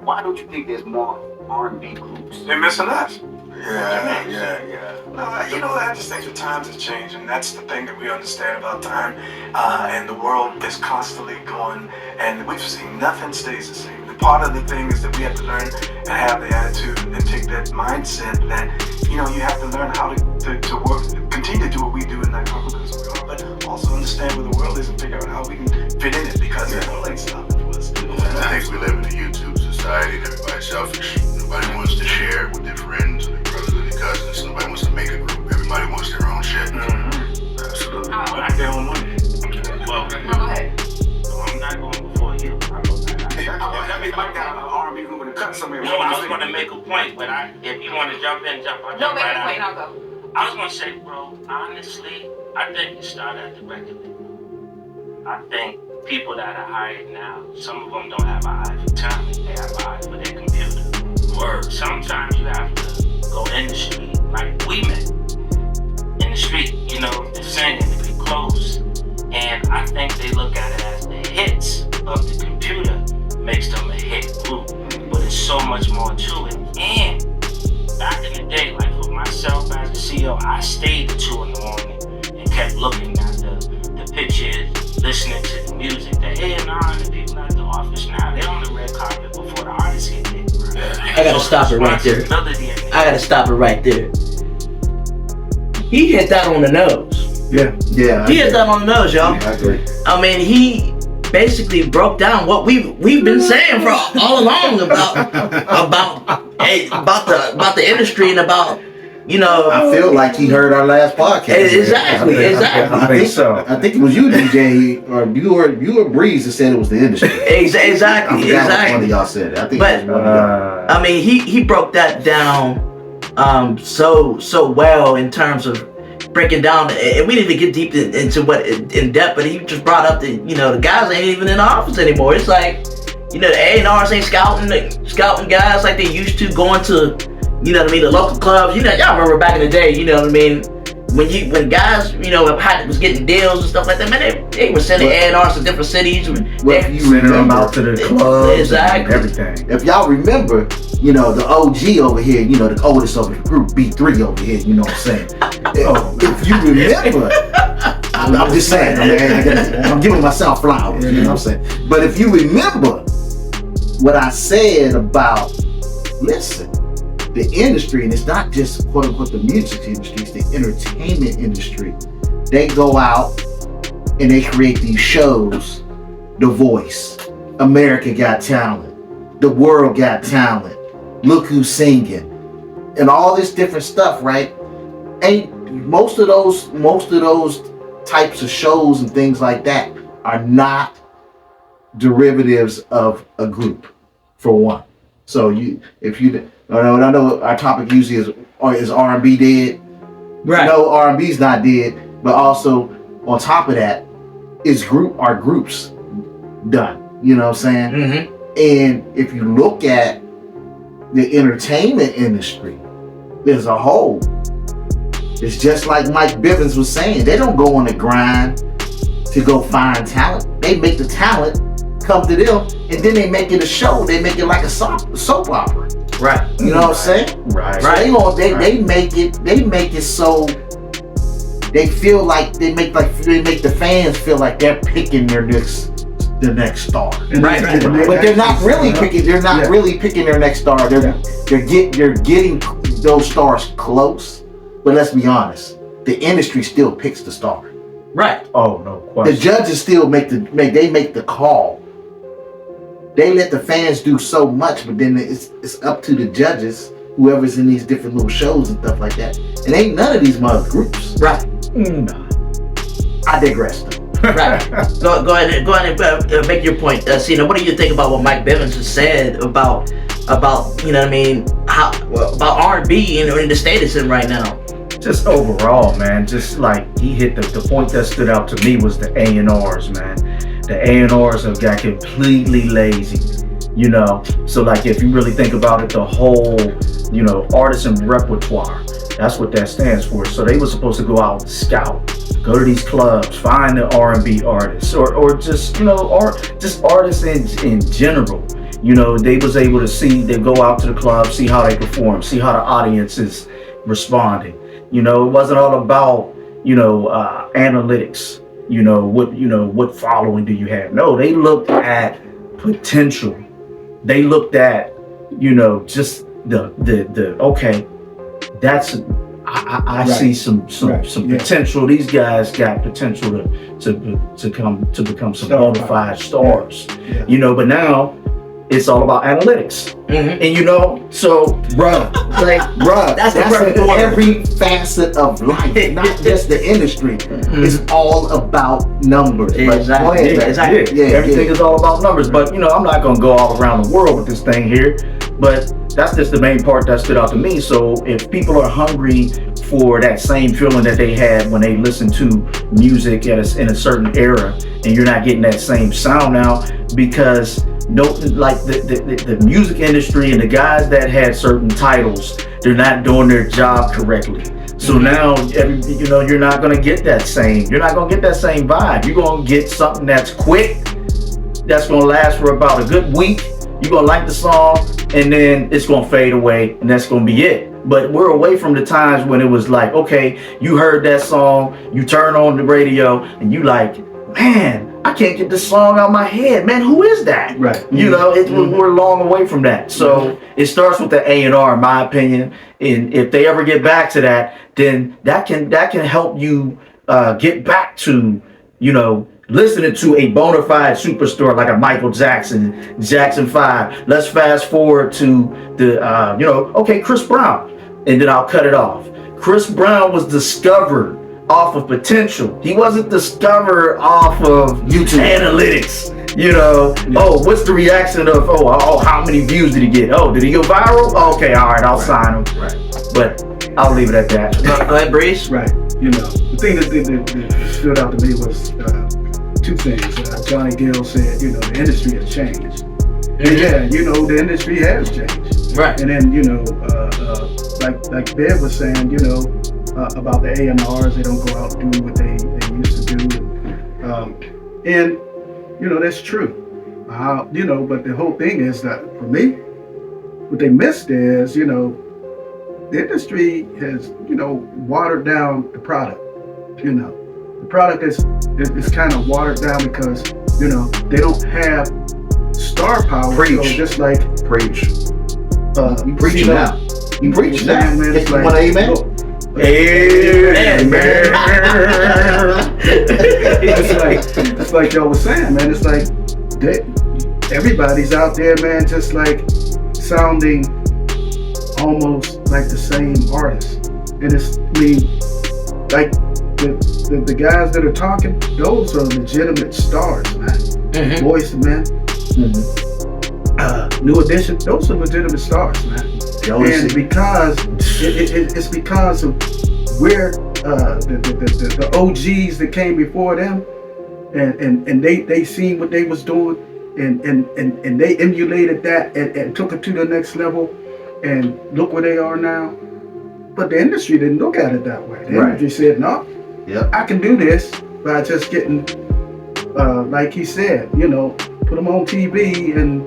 why don't you think there's more R&B groups? They're missing us. Yeah. No, I just think the times have changed, and that's the thing that we understand about time. And the world is constantly going, and we've seen nothing stays the same. And part of the thing is that we have to learn and have the attitude and take that mindset that, you have to learn how to work, continue to do what we do in that because we are, but also understand where the world is and figure out how we can fit in it because the world ain't stopping for us. I think we live in a YouTube society and everybody's selfish. Nobody wants to share with their friends, their brothers, and their cousins. Nobody wants to make a group. Everybody wants their own shit. Mm-hmm. Absolutely. Like their own money. Well, go ahead. So I'm not going before you. That means Mike got an army who would have cut somebody. No, I was going to make a point, but if you want to jump in, I'll No, jump make right a point, out. I'll go. I was going to say, bro, honestly, I think it started at the record label. I think people that are hired now, some of them don't have an eye for talent, they have an eye for their computer. Or sometimes you have to go in the street, like we met. In the street, the singing, to be close. And I think they look at it as the hits of the computer makes them a hit group. But it's so much more to it. And back in the day, like for myself as a CEO, I stayed at 2 in the morning and kept looking at the pictures, listening to the music, the A&R and the people at the office now, they're on the red carpet before the artists get there. I gotta stop it right there. He hit that on the nose. Yeah. He hit that on the nose, y'all. I agree. I mean, he basically broke down what we've been saying for all along about the industry and about I feel like he heard our last podcast. Exactly. I think so. I think it was you, DJ, or you or Breeze that said it was the industry. Exactly. Which one of y'all said it. I think it was one of y'all. I mean, he broke that down so well in terms of breaking down, and we didn't even get deep into what in depth, but he just brought up the guys ain't even in the office anymore. It's like the A&Rs ain't scouting guys like they used to, going to the local clubs. Y'all remember back in the day, when guys was getting deals and stuff like that, man, they were sending A&Rs to different cities. Well, you sending them out to the clubs, exactly, everything. If y'all remember, the OG over here, the oldest of the group, B3 over here, you know what I'm saying? If you remember, I'm just saying, I'm giving myself flowers, you know what I'm saying? But if you remember what I said about, listen, the industry, and it's not just quote unquote the music industry, it's the entertainment industry. They go out and they create these shows, The Voice, America Got Talent, The World Got Talent, Look Who's Singing, and all this different stuff, right? And most of those types of shows and things like that are not derivatives of a group, for one. So I know our topic usually is R&B dead. Right. No, R&B's not dead, but also on top of that are groups done. You know what I'm saying? Mm-hmm. And if you look at the entertainment industry as a whole, it's just like Mike Bivins was saying. They don't go on the grind to go find talent. They make the talent come to them, and then they make it a show. They make it like a soap opera. Right. You know what I'm saying? Right. So they make it so they feel like they make the fans feel like they're picking the next star. Right. But they're not really picking. They're not really picking their next star. They're getting those stars close. But let's be honest, the industry still picks the star. Right. Oh, no question. The judges still make the call. They let the fans do so much, but then it's up to the judges, whoever's in these different little shows and stuff like that. And ain't none of these mother groups. Right. No. I digress though. Right. Go ahead and make your point. What do you think about what Mike Bivins has said about about R&B and the state it's in right now? Just overall, man, just like he hit the point that stood out to me was the A&Rs, man. The A&Rs have got completely lazy, So like if you really think about it, the whole, artisan repertoire, that's what that stands for. So they were supposed to go out and scout, go to these clubs, find the R&B artists or just, just artists in general, You know, they was able to see, they go out to the club, see how they perform, see how the audience is responding. You know, it wasn't all about, analytics. What following do you have? No, they looked at potential. They looked at, just the okay, that's I see some potential. These guys got potential to become some bona fide stars. Yeah. But now it's all about analytics. And so bruh, that's in every facet of life, not just the industry. It's all about numbers. Exactly. Everything is all about numbers. But I'm not gonna go all around the world with this thing here. But that's just the main part that stood out to me. So if people are hungry for that same feeling that they had when they listened to music in a certain era, and you're not getting that same sound now, because the music industry and the guys that had certain titles, they're not doing their job correctly. So now, you're not gonna get that same. You're not gonna get that same vibe. You're gonna get something that's quick, that's gonna last for about a good week. You're gonna like the song, and then it's gonna fade away, and that's gonna be it. But we're away from the times when it was like, okay, you heard that song, you turn on the radio, and you like, man, I can't get this song out of my head. Man, who is that? Right. We're long away from that. So it starts with the A&R, in my opinion. And if they ever get back to that, then that can help you get back to, listening to a bona fide superstar like a Michael Jackson, Jackson 5. Let's fast forward to the, Chris Brown. And then I'll cut it off. Chris Brown was discovered off of potential. He wasn't discovered off of YouTube analytics. What's the reaction of, how many views did he get? Oh, did he go viral? Okay, all right, I'll sign him. Right. But I'll leave it at that. Go ahead, Breeze. Right. The thing that stood out to me was two things. Johnny Gill said, the industry has changed. And the industry has changed. Right. And then, like Bev was saying, about the A&Rs, they don't go out and do what they used to do. And that's true. But the whole thing is that, for me, what they missed is, the industry has, watered down the product. The product is kind of watered down because, they don't have star power. Preach. So just like Preach. You preaching now. You preaching now. Man, it's like, amen. Amen. It's like y'all was saying, man. It's like everybody's out there, man, just like sounding almost like the same artist. And like the guys that are talking, those are legitimate stars, man. Boyz II Men, New Edition, those are legitimate stars, man. And because it's because of where the OGs that came before them, and they seen what they was doing, and they emulated that and took it to the next level, and look where they are now. But the industry didn't look at it that way. The industry said, no, I can do this by just getting, like he said, put them on TV and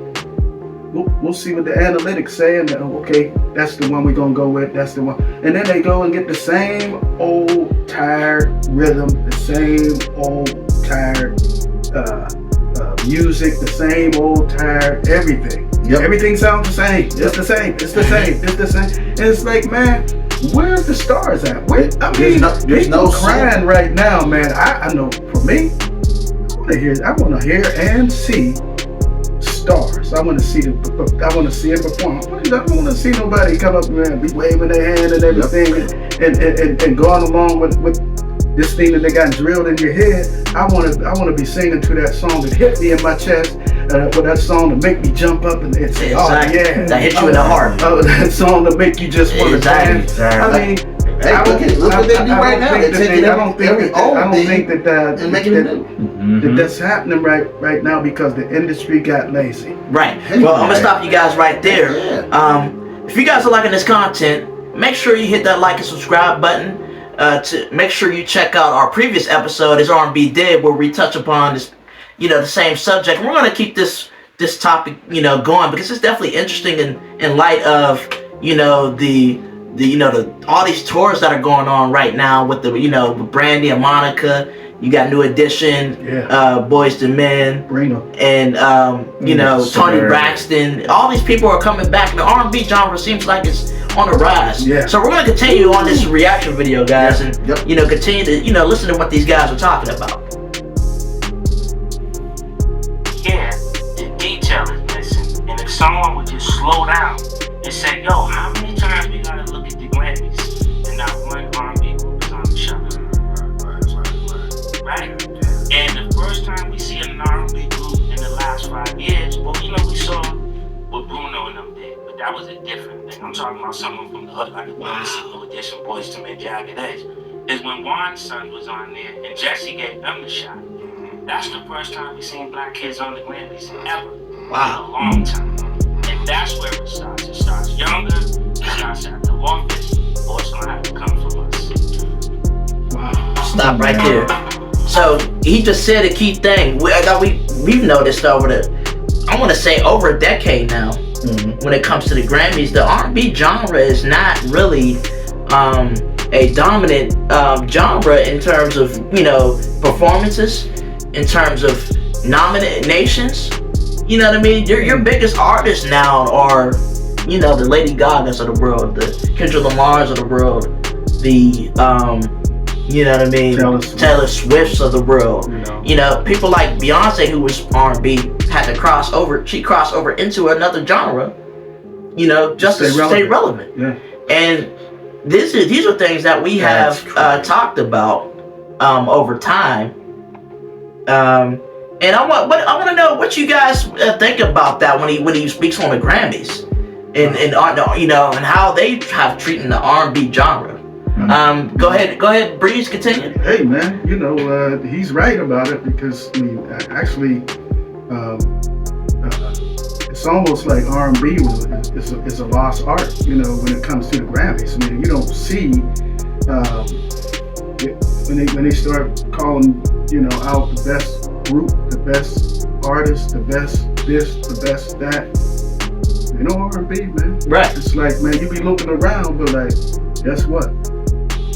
we'll see what the analytics say, and okay, that's the one we're gonna go with, that's the one. And then they go and get the same old tired rhythm, the same old tired music, the same old tired everything. Everything sounds the same. It's the same. It's the same. It's the same. And it's like, man, where's the stars at? There's no crying right now, man. I know for me, I want to hear and see stars. I want to see them perform. I don't want to see nobody come up and be waving their hand and everything and going along with this thing that they got drilled in your head. I want to be singing to that song that hit me in my chest, for that song to make me jump up and say, oh yeah, that hit you in the heart. Oh, that song to make you just want to dance. I mean, hey, look what they do right now. I don't think that that's happening right now because the industry got lazy. Right. Well, I'm gonna stop you guys right there. If you guys are liking this content, make sure you hit that like and subscribe button. To make sure you check out our previous episode, is R&B Dead, where we touch upon this, the same subject. We're gonna keep this this topic, going, because it's definitely interesting in light of, the all these tours that are going on right now with the, with Brandy and Monica. You got New Edition, Boyz II Men, and Tony Braxton. All these people are coming back. The R&B genre seems like it's on the rise. Yeah. So we're gonna continue on this reaction video, guys, and continue to listen to what these guys are talking about. Yeah, the detail is missing, and if someone would just slow down and say, "Yo, how many times we gotta look at the Grammys and not one R&B group is on the show?" Right? And the first time we see an R&B group in the last 5 years, well, we saw what Bruno and them did, but that was a different thing. I'm talking about someone from the hood, like New Edition, Boyz II Men, Jagged Edge. Is when Wanya's son was on there and Jesse gave them the shot. That's the first time we seen black kids on the Grammys ever. Wow. In a long time. And that's where it starts. It starts younger, it starts at the office, or it's gonna have to come from us. Wow. Stop right there. So he just said a key thing. We've noticed over a decade now. When it comes to the Grammys, the R&B genre is not really a dominant genre in terms of performances, in terms of nominations. You know what I mean? Your biggest artists now are the Lady Gagas of the world, the Kendrick Lamars of the world, the Taylor Swifts of the world. People like Beyonce, who was R&B, had to cross over. She crossed over into another genre, just to stay relevant. Yeah. And these are things that we have talked about over time. And I want to know what you guys think about that when he speaks on the Grammys, and how they have treated the R&B genre. Go ahead, Breeze, continue. Hey man, he's right about it, because actually, it's almost like R&B is a lost art, when it comes to the Grammys. You don't see when they start calling, out the best group, the best artist, the best this, the best that. R&B, man. Right. It's like, man, you be looking around, but like, guess what?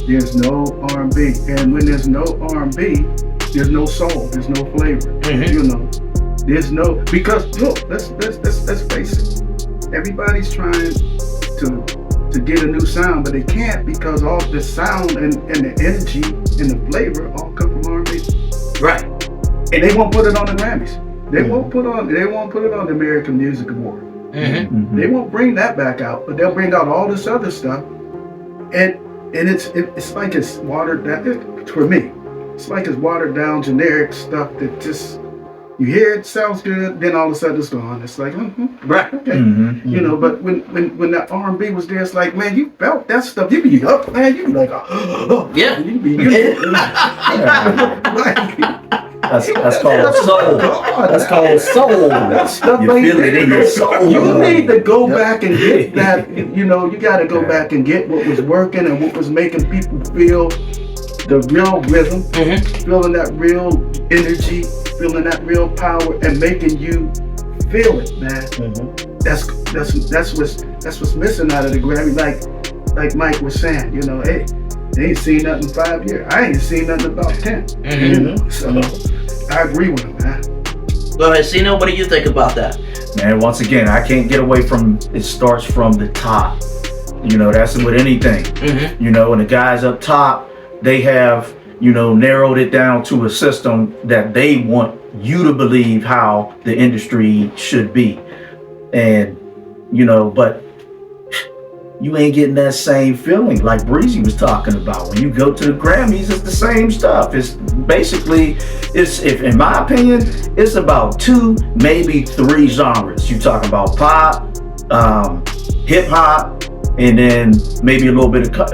There's no R&B, and when there's no R&B, there's no soul, there's no flavor. There's no, because look, let's face it. Everybody's trying to get a new sound, but they can't, because all the sound and the energy and the flavor all come from R&B. Right. And they won't put it on the Grammys. They won't put it on the American Music Award. They won't bring that back out, but they'll bring out all this other stuff, and it's like it's watered down. For me, it's like it's watered down generic stuff that just, you hear it, sounds good, then all of a sudden it's gone. It's like, right, okay, But when that R&B was there, it's like, man, you felt that stuff. You be up, man. You be like, yeah. You be, That's called soul. That's called soul. That stuff You feel it in your soul. You need to go back and get that. You got to go back and get what was working and what was making people feel the real rhythm, feeling that real energy, feeling that real power, and making you feel it, man. That's what's missing out of the Grammy. Like Mike was saying, hey, they ain't seen nothing in 5 years. I ain't seen nothing about 10. So I agree with him, man. Go ahead, Cino, what do you think about that? Man, once again, I can't get away from, it starts from the top. That's with anything. And the guys up top, they have, narrowed it down to a system that they want you to believe how the industry should be. And, but you ain't getting that same feeling like Breezy was talking about. When you go to the Grammys, it's the same stuff. It's basically, if in my opinion, it's about 2, maybe 3 genres. You talking about pop, hip hop, and then maybe a little bit of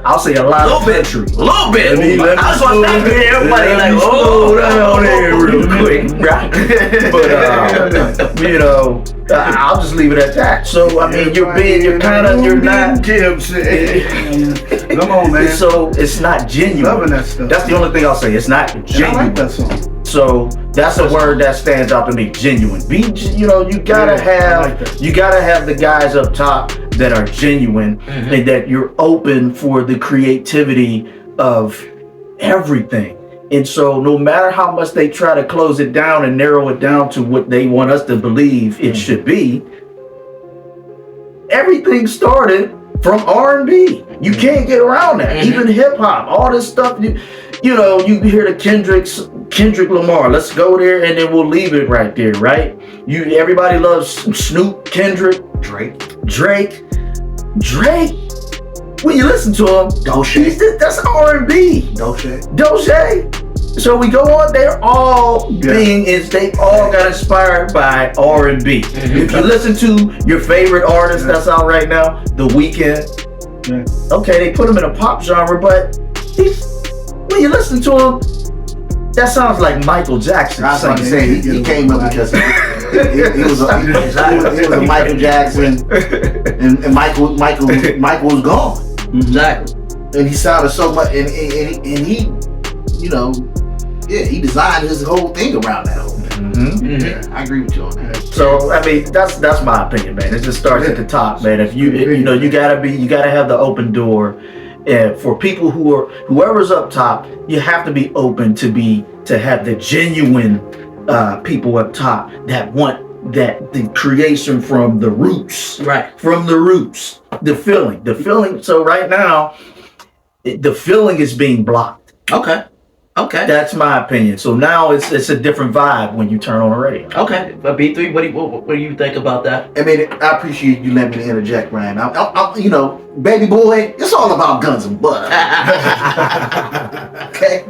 I'll say a lot of country. A little bit. I was going to say, everybody slow down there real quick, right? But I'll just leave it at that. So I mean, you're not. Jim said, come on, man. So it's not genuine. Loving that stuff. That's the only thing I'll say. It's not genuine. And I like that song. So that's a word that stands out to me. Genuine. You gotta have the guys up top that are genuine and that you're open for the creativity of everything. And so no matter how much they try to close it down and narrow it down to what they want us to believe it should be, everything started from R&B. You can't get around that. Even hip hop, all this stuff. You hear the Kendrick Lamar. Let's go there and then we'll leave it right there, right? Everybody loves Snoop, Kendrick, Drake. When you listen to him, that's R&B. Doche. So we go on. They're all they all got inspired by R&B. If you listen to your favorite artist that's out right now, The Weeknd. Okay, they put him in a pop genre, but when you listen to him, that sounds like Michael Jackson. I was about to say he came up because he was a Michael Jackson, and Michael was gone. Exactly. And he sounded so much, and he, he designed his whole thing around that whole thing. I agree with you on that. So I mean, that's my opinion, man. It just starts at the top, man. If you gotta have the open door. For people whoever's up top, you have to be open to have the genuine people up top that want the creation from the roots, right? From the roots, the feeling. So right now, the feeling is being blocked. Okay. That's my opinion. So now it's a different vibe when you turn on the radio. Okay, but B3, what do you think about that? I mean, I appreciate you letting me interject, Ryan. I'm baby boy, it's all about guns and butter. Okay?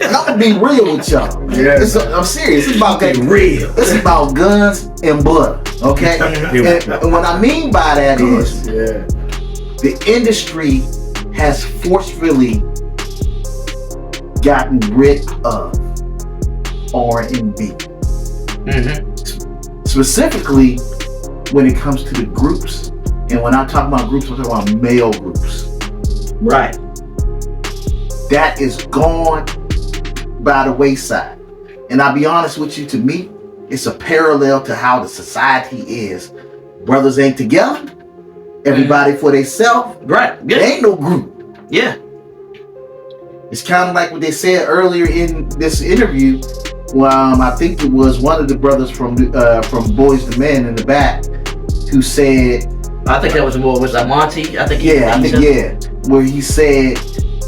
And I'm gonna be real with y'all. I'm serious. It's about being real. It's about guns and butter. Okay? And what I mean by that is the industry has forcefully gotten rid of R&B. Specifically when it comes to the groups. And when I talk about groups, I'm talking about male groups. Right. That is gone by the wayside. And I'll be honest with you, to me, it's a parallel to how the society is. Brothers ain't together. Everybody for themselves. Right. There ain't no group. Yeah. It's kind of like what they said earlier in this interview. I think it was one of the brothers from Boyz II Men in the back who said, I think that was that Monty? I think where he said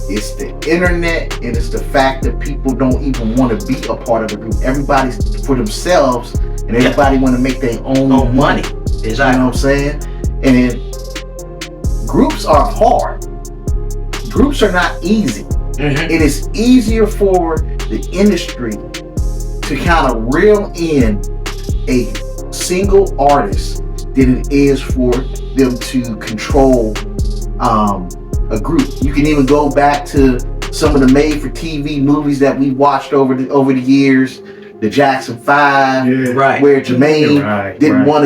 it's the internet and it's the fact that people don't even want to be a part of the group. Everybody's for themselves and everybody want to make their own money. Exactly. You know what I'm saying? And groups are hard. Groups are not easy. It is easier for the industry to kind of reel in a single artist than it is for them to control a group. You can even go back to some of the made-for-TV movies that we watched over the years, the Jackson 5, where Jermaine didn't want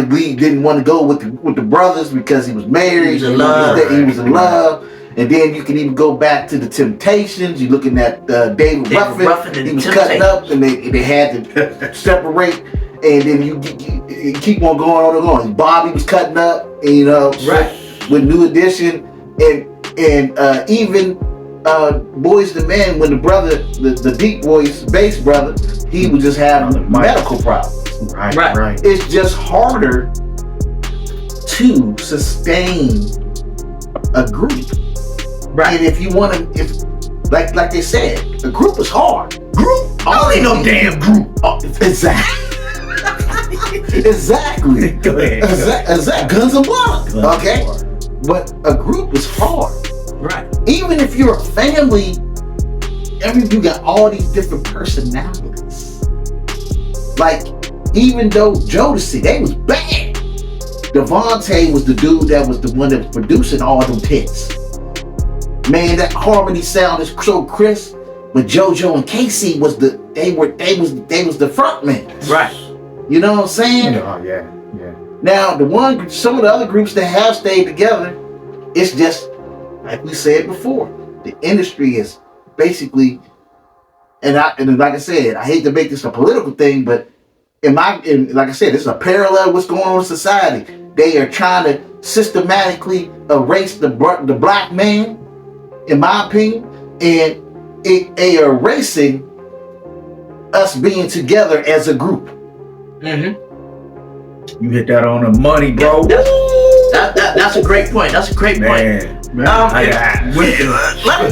to go with the brothers because he was married. He was in love. And then you can even go back to the Temptations. You're looking at David Ruffin. He was cutting up, and they had to separate. And then you keep on going on and on. Bobby was cutting up, with New Edition, and even Boyz II Men, when the brother, the deep voice bass brother, he was just having medical problems. Right. It's just harder to sustain a group. Right. And if you want to, like they said, a group is hard. Group? Ain't no damn group. Exactly. Go ahead. Exactly. Guns and butter. Okay. But a group is hard. Right. Even if you're a family, you got all these different personalities. Like, even though Jodeci, they was bad. Devontae was the dude that was the one that was producing all them hits. Man, that harmony sound is so crisp. But JoJo and Casey was the front men. Right. You know what I'm saying? Oh yeah. Now some of the other groups that have stayed together, it's just like we said before. The industry is basically and like I said, I hate to make this a political thing, but like I said, this is a parallel to what's going on in society. They are trying to systematically erase the black man, in my opinion, and they are erasing us being together as a group. Mm-hmm. You hit that on the money, bro. That's a great point. That's a great point. Man. Let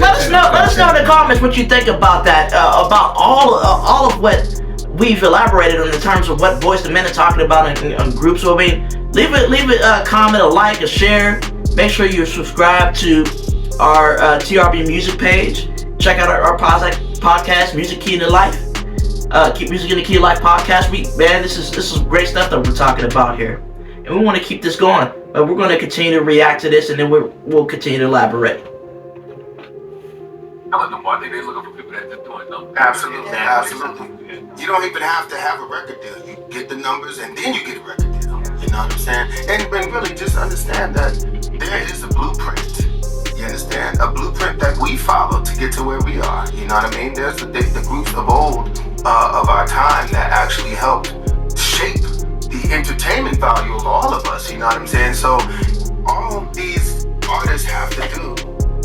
us know in the comments what you think about that. About all of what we've elaborated on in terms of what Boyz II Men are talking about in groups. So I mean, leave a comment, a like, a share. Make sure you're subscribed to our TRB music page. Check out our podcast, Music Key in the Life. Keep Music in the Key of Life podcast. This is great stuff that we're talking about here, and we want to keep this going. But we're going to continue to react to this, and then we'll continue to elaborate. I like the one thing they're looking for people that just doing numbers. Absolutely. You don't even have to have a record deal. You get the numbers and then you get a record deal. You know what I'm saying? And really just understand that there is a blueprint. You understand? A blueprint that we follow to get to where we are. You know what I mean? There's the groups of old of our time that actually helped shape the entertainment value of all of us. You know what I'm saying? So all these artists have to do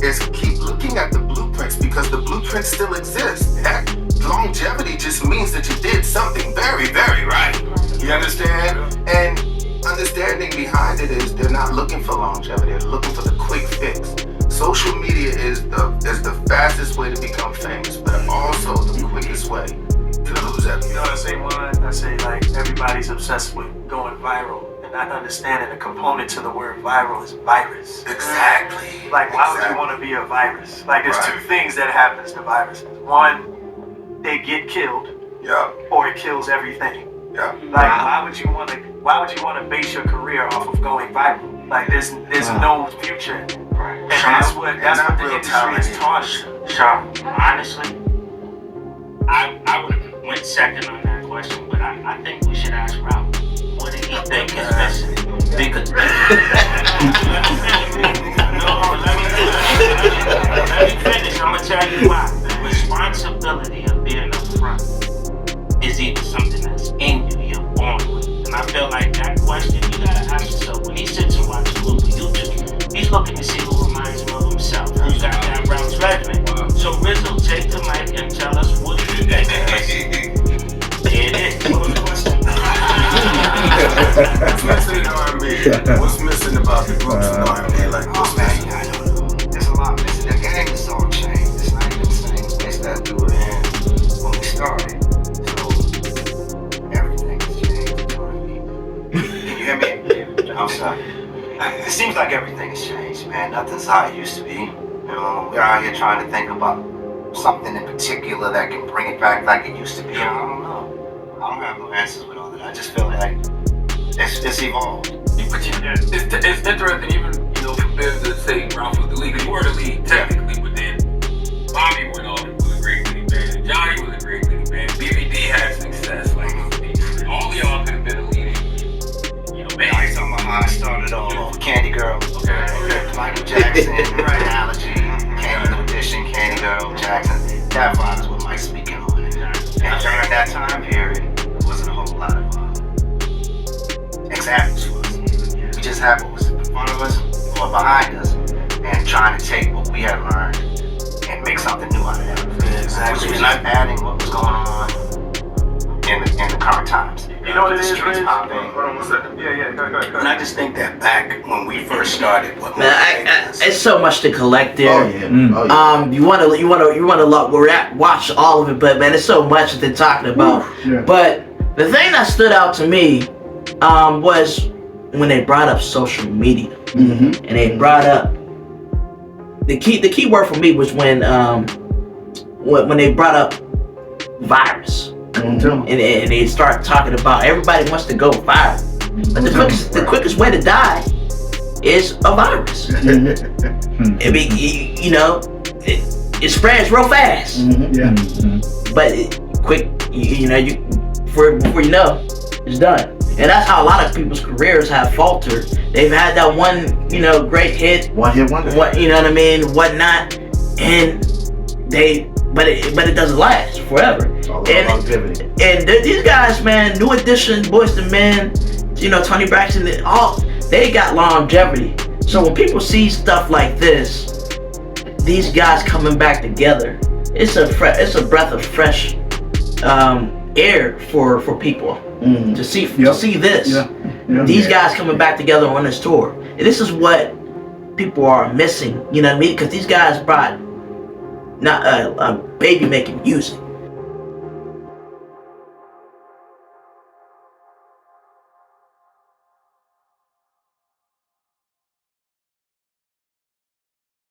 is keep looking at the blueprints, because the blueprints still exist. Heck, longevity just means that you did something very, very right. You understand? And understanding behind it is they're not looking for longevity, they're looking for the quick fix. Social media is the fastest way to become famous, but also the quickest way to lose everything. You know what I say, Juan? I say, like, everybody's obsessed with going viral. Not understanding the component to the word viral is virus. Exactly. Like, why would you want to be a virus? Like, there's two things that happens to viruses. One, they get killed. Yeah. Or it kills everything. Yeah. Like, why would you want to base your career off of going viral? Like, there's no future. Right. And that's what the industry is taught us. Shawn, honestly, I would have went second on that question, but I think we should ask Ralph. What do you think is missing? Because let me finish. I'm gonna tell you why. The responsibility of being up front is either something that's in you, you're born with. And I feel like that question you gotta ask yourself when he sits and watches a loop of YouTube. He's looking to see who reminds him of himself. You got that Ralph Tresvant. So Rizzo, take the mic and tell us what you think. It is. What's missing in R&B? What's missing about the groups in R&B? Like, what's missing? I don't know. There's a lot missing. The game is all changed. It's not even the same place that we were in when we started. So everything has changed in R&B. Can you hear me? I'm sorry. It seems like everything has changed, man. Nothing's how it used to be. You know, we're out here trying to think about something in particular that can bring it back like it used to be. And I don't know. I don't have no answers with all that. I just feel like it's evolved. But it's interesting, even, for Biz to say Ralph was the lead. You were the lead, technically, but then Bobby went off and was a great leading band. Johnny was a great leading band. BBD had success. Like, all of y'all could have been a leading, band. I'm talking about how I started all off. Candy Girl. Okay. Michael Jackson, Analogy, Candy Edition, Candy Girl, Jackson. That vibe is what Mike's speaking on. And during that time period, there wasn't a whole lot of examples for us. We just had what was in front of us or behind us, and trying to take what we had learned and make something new out of that. Exactly. Which was not adding what was going on in the current times. You know what it is, Streets Riz? popping. Hold on one second. Yeah, go ahead. And I just think that back when we first started, what It's so much to collect there. Oh yeah. Oh, yeah. You wanna watch all of it, but man, it's so much that they're talking about. Yeah. But the thing that stood out to me was when they brought up social media, and they brought up the key word for me was when they brought up virus. And they start talking about everybody wants to go viral, but the quickest way to die is a virus. It spreads real fast. Yeah. But before you know, it's done. And that's how a lot of people's careers have faltered. They've had that one, great hit, One hit wonder. whatnot, and they but it doesn't last forever. Longevity. And these guys, man, New Edition, Boyz II Men, you know, Tony Braxton, they got longevity. So when people see stuff like this, these guys coming back together, it's a breath of fresh air for people to see this. These guys coming back together on this tour. And this is what people are missing, you know what I mean? Because these guys brought not baby making music.